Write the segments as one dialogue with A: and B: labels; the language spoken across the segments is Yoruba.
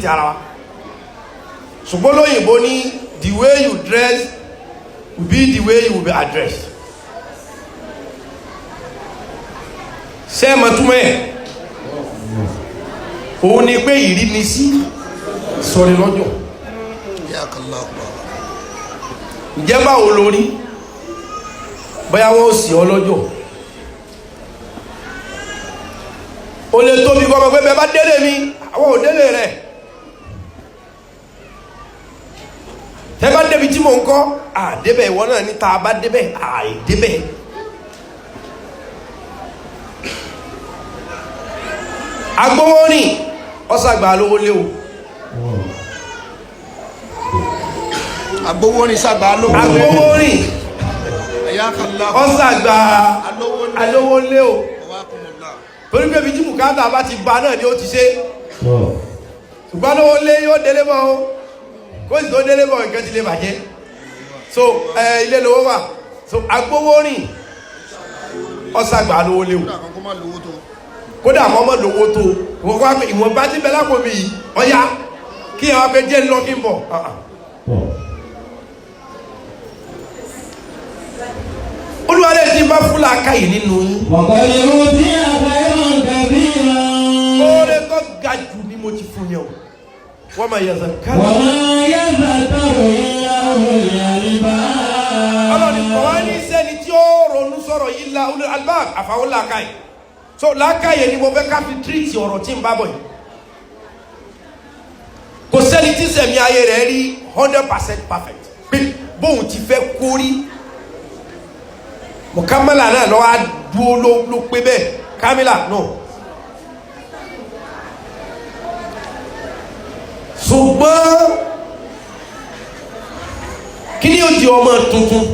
A: treat ara wa ṣùgbọ́n lóyìnbó ní the way you dress will be the way you will be addressed. ṣé ẹ mọ̀ túmọ̀ ẹ̀ òun ni pé ìrínisí sọ̀rọ̀ lọ́jọ́ ǹjẹ́ báwo lórí bóyá wọ́n sì ọ lọ́jọ́ o lè tóbi kọ́ ọmọ pé bẹ́ẹ̀ bá délé mi àwọn ò délé rẹ̀ tẹ́ bá débi tí mò ń kọ́ àdébẹ̀ ìwọ náà ní ta bá débẹ̀ àìdébẹ̀ agbówó rìn ọ̀sàgbà lówó léwu
B: agbówó rìn sàgbà lówó
A: agbówó rìn ọ̀sàgbà alówó léwu torí pé bí jí bùkátà bá ti ba náà ni ó ti ṣe ṣùgbọ́n lówó lé yóò délé mọ́ o kó sì tó délé mọ́ nǹkan ti lè bàjẹ́ so ilé lówó wà so agbówó rìn ọ̀sàgbà lówó léwu kódà kọ́ mọ́ lówó tó ìwọ̀n bá ti bẹ lápò mi yìí ọ̀yá kí ẹ wá pé jẹ́ lọ kí n bọ̀ olúwarẹ̀ tí bá fúlà káyì nínú yín oore tó ga jù ni mo ti fún yẹn o wọ́n máa yẹ̀sẹ̀ káyì ọlọ́ni kọ̀ wá ní sẹ́ni tí ó ronú sọ̀rọ̀ yìí la olú albab àfàwọn làákàyè so làákàyè ni mo fẹ́ ká fi tírìtì ọ̀rọ̀ tí ń bá bọ̀ yìí kò sẹ́ni tí sẹ̀mí ayé rẹ̀ rí 100% perfect pé bóun ti fẹ́ kórí mọ̀kámẹ́là náà lọ́wọ́ á dúró ló pé bẹ́ẹ̀ kámẹ́là náà ṣùgbọ́n kí ni ó di ọmọ tuntun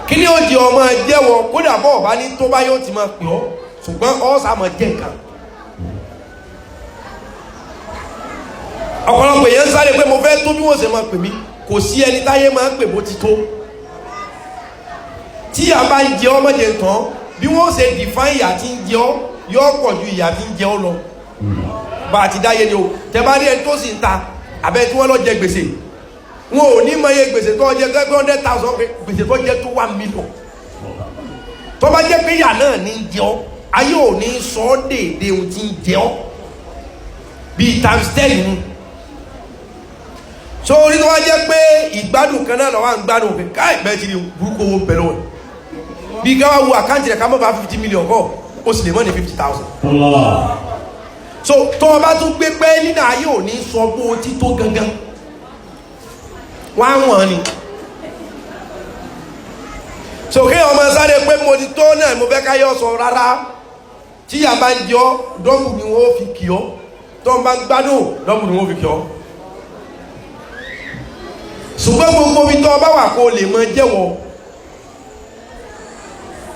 A: kí ni ó di ọmọ jẹ́wọ́ kódà bọ́ọ̀ bá ní tó bá yóò ti máa pè ọ́ ṣùgbọ́n ọ́ sàmọ̀ jẹ́ nǹkan ọ̀pọ̀lọpọ̀ èèyàn sáré pé mo fẹ́ tó bí wọ́n ṣe máa pè mí kò sí ẹni táyé máa ń pè bó ti tó tí a bá ń jẹ ọ́ mọ́jẹ tán bí wọ́n ṣe define ìyà tí ń jẹ ọ́ yóò pọ̀ ju ìyà tí ń jẹ ọ́ lọ bá a ti dáyé ni o tẹ bá rí ẹni tó sì ń ta àbẹ tí wọ́n lọ jẹ gbèsè wọn ò ní mọ iye gbèsè tó jẹ 100,000 gbèsè tó jẹ tó 1 million tó bá jẹ pé ìyà náà ní jẹ ọ́ ayé ò ní sọ ọ́ déédéé ohun tí ń jẹ ọ́ bíi times 10 ni so orí tó wá jẹ́ pé ìgbádùn kan náà lọ́wọ́ à ń gbádùn òfin káì bẹ́ẹ̀ ti rí burúkú owó pẹ̀lú ẹ̀ bí ká wá wo àkáǹtì rẹ̀ ká mọ́ bá 50 million kọ́ ó sì lè mọ́ ní 50,000 so tó o bá tún gbé pé nínú ayé ò ní sọ pé o ti tó gangan wá wọ̀n ni so kí ọmọ sáré pé mo ti tó náà mo fẹ́ ká yọ sọ rárá tí yà bá ń jọ dọ́bù ni wọ́n fi kì ọ́ tó o bá ń gbádùn dọ́bù ni wọ́n fi kì ọ́ ṣùgbọ́n gbogbo bí tọ́ bá wà kó lè mọ jẹ́wọ́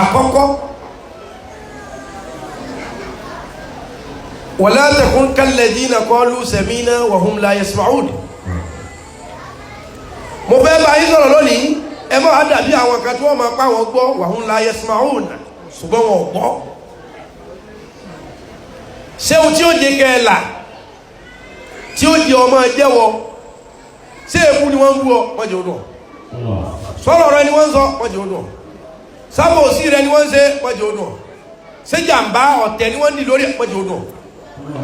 A: àkọ́kọ́ wala takun kalladhina qalu sami'na wa hum la yasma'un mo fẹ́ bá yín sọ̀rọ̀ lónìí ẹ má wá dàbí àwọn kan tí wọ́n máa pa wọn gbọ́ wa hum la yasma'un ṣùgbọ́n wọn ò gbọ́ ṣé ohun tí ó jẹ kẹ́ ẹ là tí ó jẹ ọmọ jẹ́wọ́ ṣé èkú ni wọ́n ń bú ọ wọ́n jẹ́ odò sọ́rọ̀ rẹ ni wọ́n ń sọ wọ́n jẹ́ odò sábòsí rẹ ni wọ́n ń ṣe wọ́n jẹ́ odò ṣé jàǹbá ọ̀tẹ̀ ni wọ́n ń di lórí wọ́n jẹ́ odò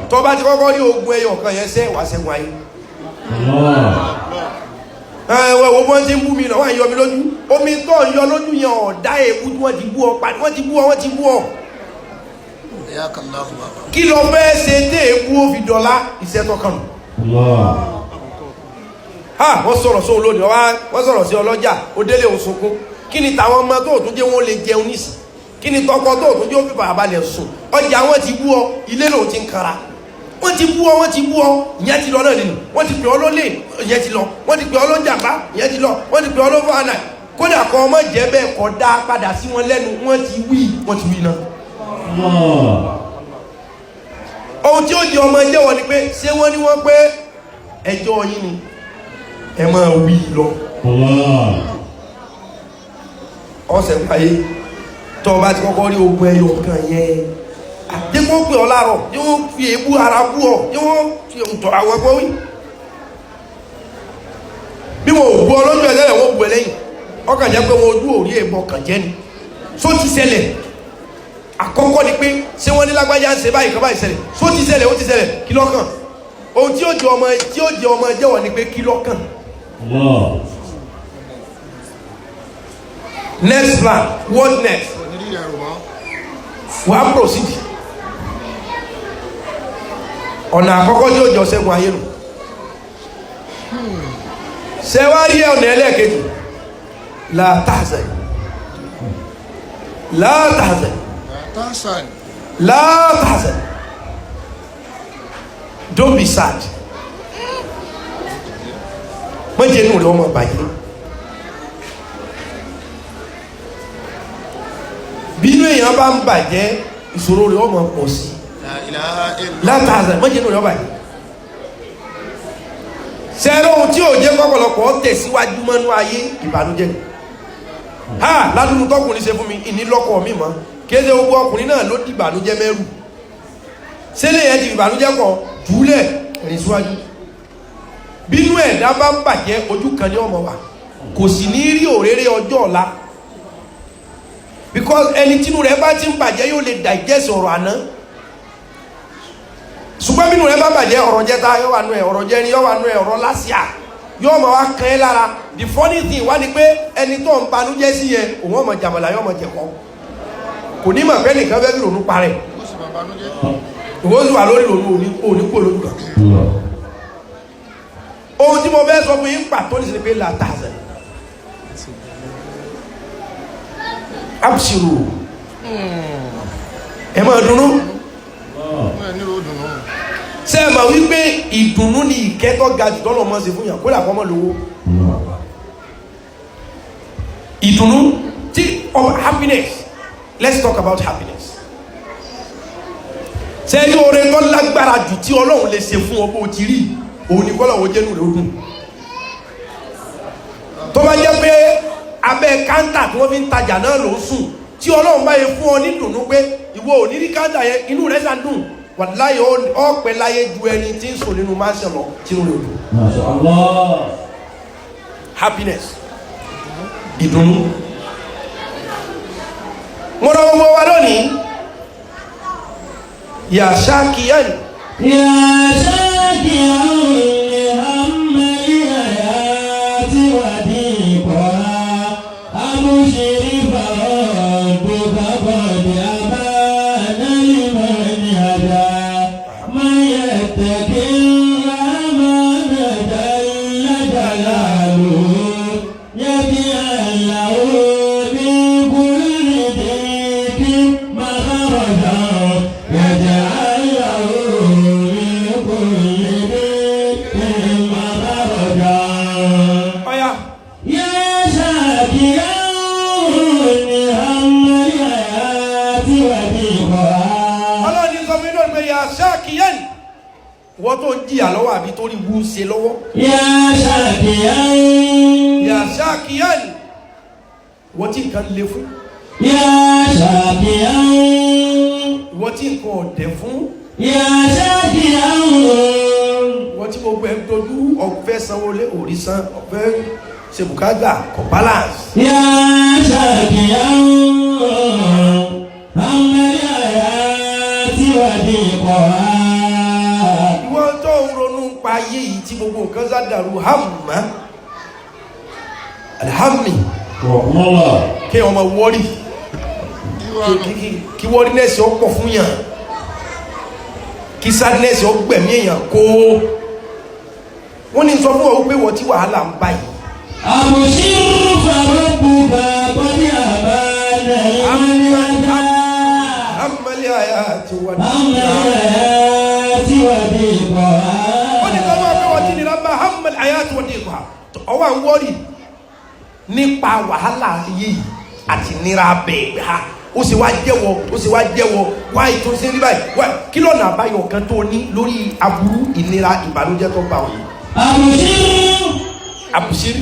A: tó bá ti kọ́kọ́ rí ogun ẹyọ kan yẹn ṣe wà ṣẹ́gun ayé ẹ̀wọ̀n wo wọ́n ti ń bú mi náà wọ́n yọ mi lójú omi tó ń yọ lójú yẹn ọ̀dá èkú tí wọ́n ti bú ọ pàdé wọ́n ti bú ọ wọ́n ti bú ọ kí lọ fẹ́ ṣe dé èkú ó fi dọ̀la ìṣẹ́tọ̀ kan wọ́n sọ̀rọ̀ sóhun lónìí wọ́n sọ̀rọ̀ sí ọlọ́jà ó délé òsunkún kí ni tàwọn ọmọ tó tún jẹ́ wọ́n lè jẹun nísì kí ni tọkọ tó tún jẹ́ ó fi fàyàbalẹ̀ sùn ọjà wọn ti bú ọ ilé lòun ti ń kara wọ́n ti bú ọ ìyẹn ti lọ náà nínú wọ́n ti pè ọ lólè ìyẹn ti lọ wọ́n ti pè ọ lójàmbá ìyẹn ti lọ wọ́n ti pè ọ lófò àná kódà kọ́ ọmọ jẹ́ bẹ́ẹ̀ kọ́ dá padà sí wọn lẹ́nu wọ́n ti wí náà ohun tí ó di ọmọ jẹ́wọ́ ni pé ṣé wọ́n ní wọ́n pé ẹjọ́ yín ni ẹ máa wí lọ ọ̀sẹ̀ páyé tó bá ti kọ́kọ́ rí ogun ẹyọ kan yẹn wọ́n pè ọ́ láàárọ̀ ní wọ́n fi èébú ara bú ọ ní wọ́n fi ǹtọ̀ àwọn ẹgbẹ́ wí bí wọn ò bú ọ lójú ẹlẹ́rẹ̀ wọ́n bú ẹ lẹ́yìn ọkàn jẹ́ pé wọn ojú òrí èèmọ̀ kàn jẹ́ ni só ti ṣẹlẹ̀ àkọ́kọ́ ni pé ṣé wọ́n ní lágbájá ń ṣe báyìí kan báyìí ṣẹlẹ̀ só ti ṣẹlẹ̀ ó ti ṣẹlẹ̀ kí lọ́kàn ohun tí ó jẹ ọmọ jẹ́wọ̀ ni pé kí lọ́kàn. Next plan, what next? Wàá proceed. Ọ̀nà àkọ́kọ́ tí ó jọ ṣẹ́gun ayé nù. Ṣé wá rí ọ̀nà ẹlẹ́ẹ̀kejì? La tahzan. La tahzan. La tahzan. Don't be sad. Mọ̀jẹ̀ inú rẹ̀ ọmọ bàjẹ́. Bí inú èèyàn bá ń bàjẹ́ ìṣòro rẹ̀ ọmọ pọ̀ sí. Látàzẹ̀ mọ́jẹ́ inú rẹ̀ ọba yìí. Ṣẹ́rọ ohun tí ò jẹ́ pọ̀pọ̀lọpọ̀ tẹ̀síwájú mọ́nú ayé ìbànújẹ́. Ha ládùúgbò tọkùnrin ṣe fún mi ìnílọ́kọ̀ mi mọ́. Kéde gbogbo ọkùnrin náà ló di ìbànújẹ́ mẹ́rù. Ṣẹlẹ̀ yẹn di ìbànújẹ́ kan jùlẹ̀ rìn síwájú. Bí inú ẹ̀dá bá ń bàjẹ́ ojú kan ní ọmọ wa. Kò sì ní rí òréré ọjọ́ ọ̀la. Because ẹni tínú rẹ̀ bá ti ń bàjẹ́ yóò lè digest ọ̀rọ̀ àná. Ṣùgbọ́n bínú rẹ̀ bá bàjẹ́ ọ̀rọ̀ jẹta yóò wà nú ẹ̀, ọ̀rọ̀ jẹrin yóò wà nú ẹ̀, ọ̀rọ̀ lásìá yóò máa wá kàn ẹ́ lára. The funny thing wá ni pé ẹni tó ń banújẹ́ sí yẹn òun ọmọ jàmọ̀lá yóò mọ̀ jẹ̀kọ́. Kò ní mọ̀ pé nìkan fẹ́ bí ronú parẹ́. Ìwọ́n sì wà lórí ronú òní kó lójú kan. Ohun tí mo fẹ́ sọ fún yín pàtó ní sinmi pé la tahzan. Abshiru. Ẹ máa dùnnú. Ṣé ẹ máa wí pé ìdùnnú ni ìkẹ́tọ́ ga jù tọ́lọ̀ mọ́ sí fún yàn kó làkọ́ mọ́ lówó. Ìdùnnú tí happiness. Let's talk about happiness. Ṣé ní oore tó lágbára jù tí Ọlọ́run lè ṣe fún ọ bó ti rí òun ni kọ́lọ̀ wo jẹ́nu rẹ̀ ó dùn. Tó bá jẹ́ pé abẹ́ káńtà tí wọ́n fi ń tajà náà ló ń sùn tí Ọlọ́run bá yẹ fún ọ ní dùnnú pé ìwọ ò ní rí káńtà yẹn inú rẹ̀ ṣá dùn wàláyé ọ̀pẹ láyé ju ẹni tí ń sùn nínú mansion lọ tí ń lò. Happiness, ìdùnnú. Mo rọ gbogbo wa lónìí yà ṣáàkìyàn.
B: Yà ṣáàkìyàn.
A: Wọ́n tó ń jìyà lọ́wọ́ àbí tó rí wú ṣe lọ́wọ́.
B: Yà ṣàkíyàn.
A: Yà ṣàkíyàn. Wọ́n tí nǹkan le fún.
B: Yà ṣàkíyàn.
A: Wọ́n tí nǹkan ọ̀dẹ̀ fún.
B: Yà ṣàkíyàn.
A: Wọ́n tí gbogbo ẹ̀ dojú ọ̀fẹ́ sanwó lé òrìṣàn ọ̀fẹ́ ṣe bùkátà kọ̀ balance.
B: Yà ṣàkíyàn. Àwọn ẹ̀yà tí wà ní ìkọ̀ á.
A: Tó ń ronú pa ayé yìí tí gbogbo nǹkan sádàrú hàmà alhammi kí ọmọ wọ́rí kí wọ́rí nẹ́sì ọ pọ̀ fún yàn kí sadness ọ gbẹ̀mí èèyàn kó wọ́n ní sọ fún ọ wípé wọ́n tí wàhálà ń bá yìí.
B: àmọ̀sírù fàrọ́pù bàbá ní àbálẹ̀ ìwádà
A: àmàlẹ́ àyà àti wàdí. Wọ́n ní kọ́mọ́ pé wọ́n ti nira bá hamad ayat wọ́n ní ìkọ́ ọwọ́ à ń wọ́rì nípa wàhálà yìí àti nira bẹ́ẹ̀ ha ó sì wá jẹ́wọ́ wá ètò sí rí báyìí wá kí lọ́nà àbáyọ kan tó ní lórí aburú ìnira ìbànújẹ́ tó bá wọn. Àbùsírí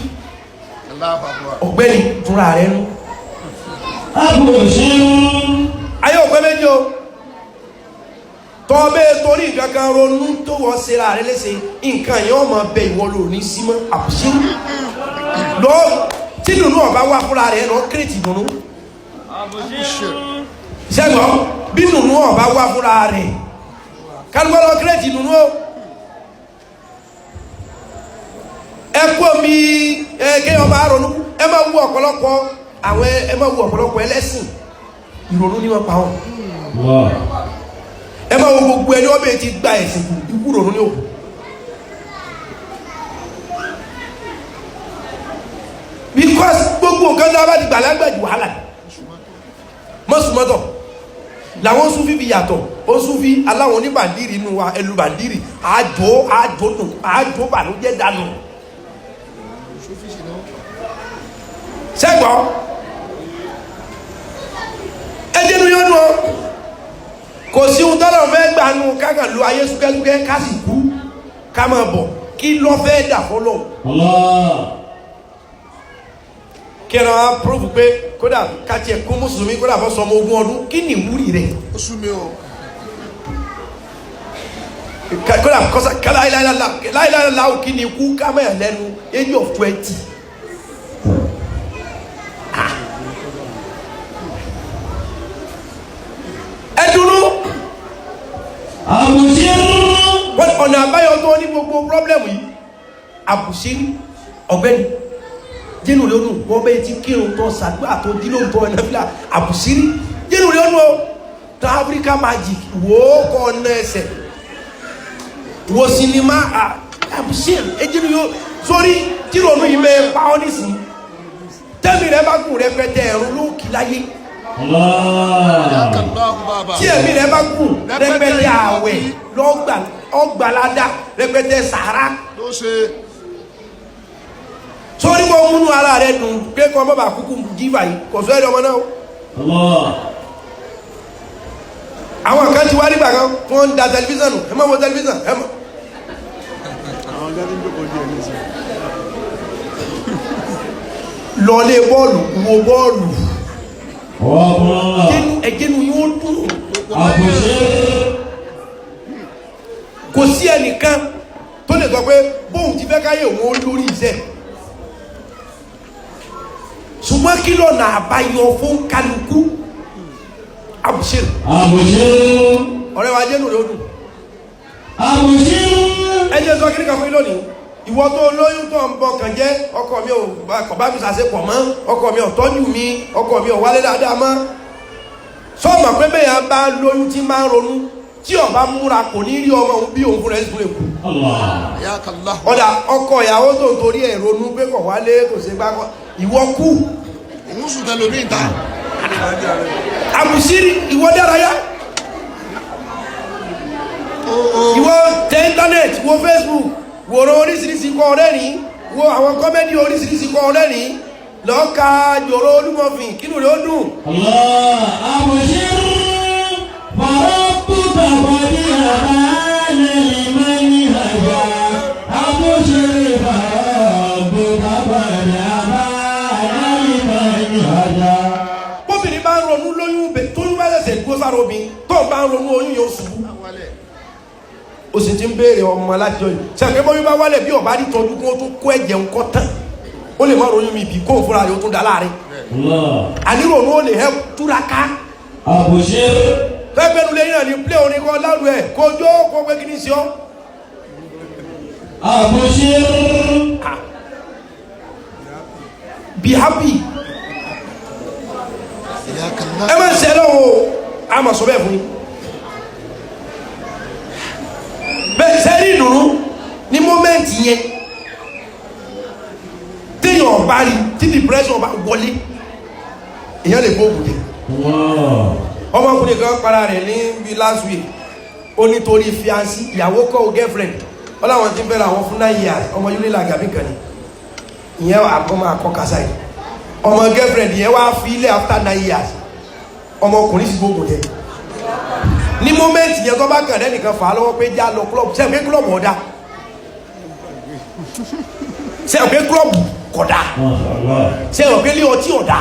A: ọ̀gbẹ́ni túnra rẹ̀ nú. Ayé òpé méjì o tọ́bẹ̀ torí nǹkan kan ronú tó wọ́n ṣe ra rẹ léṣe nǹkan yẹn ọmọ bẹ ìwọ lò ní símọ́ àbùsírù lọ tí dùnú ọba wá fúnra rẹ lọ kírètì dùnú ṣẹ́gbọ́n bí dùnú ọba wá fúnra rẹ kálukọ́ lọ kírètì dùnú o ẹ kó mi kéèyàn ọba ronú ẹ máa wú ọ̀pọ̀lọpọ̀ àwọn ẹ máa wú ọ̀pọ̀lọpọ̀ ẹlẹ́sìn ìrònú ní wọn pa wọn ẹ máa wo gbogbo ẹni ọbẹ̀ ti gba ẹ̀sìn ikú rònú ní òkú because gbogbo nǹkan tó bá ti gbà lágbàjì wàhálà mọ́sùmọ́tọ̀ làwọn Súfí fi yàtọ̀ ó Súfí aláwọn oníbàndírì inú wa ẹlú bàndírì àjò bàlújẹ́ dànù sẹ́gbọ́n ẹjẹ́ nu yọ́nù ọ́ kò sí ohun tọ́lọ̀ fẹ́ gbanú kákan lu ayé súkẹ́súkẹ́ ká sì kú ká máa bọ̀ kí lọ́ fẹ́ dà fọ́lọ́ kí ẹ̀rọ á púrúfù pé kódà káti ẹ̀kú mùsùlùmí kódà fọ́ sọmọ ogún ọdún kí ni ìwúrí rẹ̀
C: ó sú mi o
A: kódà kọ́sá láìláìláìlá kí ni ikú ká mẹ́yà lẹ́nu age of 20 ẹdùnú ọ̀nà àbáyọ tó ní gbogbo pọ́blẹ́mù yìí àbùsírí ọ̀gbẹ́ni jẹ́nu lónú wọ́n bẹ́ẹ̀ tí kírun tó sàgbà tó dílò tó ẹ̀nàfíà àbùsírí jẹ́nu lónú tó Africa Magic wò ó kọ́ ọ̀nà ẹsẹ̀ wò sinimá àbùsírí ẹjẹ́nu yóò sórí tírònú yìí mẹ́ pa ọ́ nísìn tẹ́mi rẹ bá gùn rẹpẹtẹ ẹ̀rù ló kì láyé tí ẹ̀mí rẹ bá gùn rẹpẹtẹ àwẹ̀ ọgbàládá rẹpẹtẹ sàárà sórí wọn múnú ara rẹ dùn pé kọ́ ọmọ bá kúkú jífà yìí kò sọ ẹ̀rọ ọmọ náà àwọn kan ti wá nígbà kan wọ́n ń da tẹlifíṣàn nù ẹ má wo tẹlifíṣàn ẹ má. lọlé bọ́ọ̀lù wo bọ́ọ̀lù ẹ̀jẹ̀nu yóò dùn kò sí ẹnìkan tó lè sọ pé bóun ti fẹ́ káyé òun lórí iṣẹ́ ṣùgbọ́n kí lọ́nà àbáyọ fún kálukú àbùṣírù ọ̀rẹ́ wa jẹ́nu rẹ̀ ó dùn ẹjẹ́ sọ kí ní kan fún lónìí ìwọ tó lóyún tó ń bọ̀ kàn jẹ́ ọkọ mi ò bá mi ṣàṣepọ̀ mọ́ ọkọ mi ò tọ́jú mi ọkọ mi ò wálé dáadáa mọ́ sọ́ọ̀mọ̀ pé bẹ́ẹ̀ yẹn bá lóyún tí máa ń ronú tí ó bá múra kò ní rí ọmọ òun bí òun fúnra ẹ̀sùn lè kú ọ̀dà ọkọ ìyàwó tó ń torí ẹ̀ ronú pé kò wálé kò ṣe gbá ìwọ kú
C: òun sùn tẹ́lẹ̀ omi ìta
A: àbùsírí ìwọ dárayá ìwọ tẹ íńtánẹ́ẹ̀tì wo Facebook wòrán oríṣiríṣi kọ ọ̀rẹ́rìn wo àwọn kọ́mẹ́dì oríṣiríṣi kọ ọ̀rẹ́rìn lọ́ka jòrò olúmọ̀fìn kínú rẹ̀ ó dùn. bóbìnrin bá ń ronú lóyún tó ń bá ṣẹ̀ṣẹ̀ gbó sára obìnrin tó ń bá ń ronú oyún yóò ṣubú ó sì ti ń béèrè ọmọ alájọ yìí sẹ́kẹ́ bọ́ bí bá wálẹ̀ bí ọba rí tọ́jú kó tó kó ẹ̀jẹ̀ ńkọ́ tán ó lè má ronú mi bí kó fúnra rẹ̀ ó tún dá láàrin ànírònú ó lè hẹ́ túraká fẹ́gbẹ́nu lẹ́yìn náà ní plé orin kan láàrú ẹ̀ kó jó kó pé kí ní sí ọ́ be happy ẹ má ṣe lọ́wọ́ a máa sọ bẹ́ẹ̀ fún yín bẹ́ẹ̀ sẹ́rí ìdùnnú ní mọ́mẹ́ǹtì yẹn téèyàn bá rí tí depression bá wọlé èèyàn lè gbóògùn jẹ ọmọkùnrin kan para rẹ̀ ní bí last week ó nítorí fiancé ìyàwó kọ́ girlfriend ọláwọn tí ń bẹ̀rẹ̀ àwọn fún 9 years ọmọ yúlé làgàbí kan ní ìyẹn àkọ́mọ àkọ́kásá yìí ọmọ girlfriend yẹn wá fi ilé after 9 years ọmọkùnrin sì gbóògùn jẹ ní mọ́mẹ́ntì yẹn tó bá kàn lẹ́nìkan fà á lọ́wọ́ pé já lọ club ṣe pé club ọ̀dá ṣe pé club kódà ṣe pé lé ọtí ọ̀dá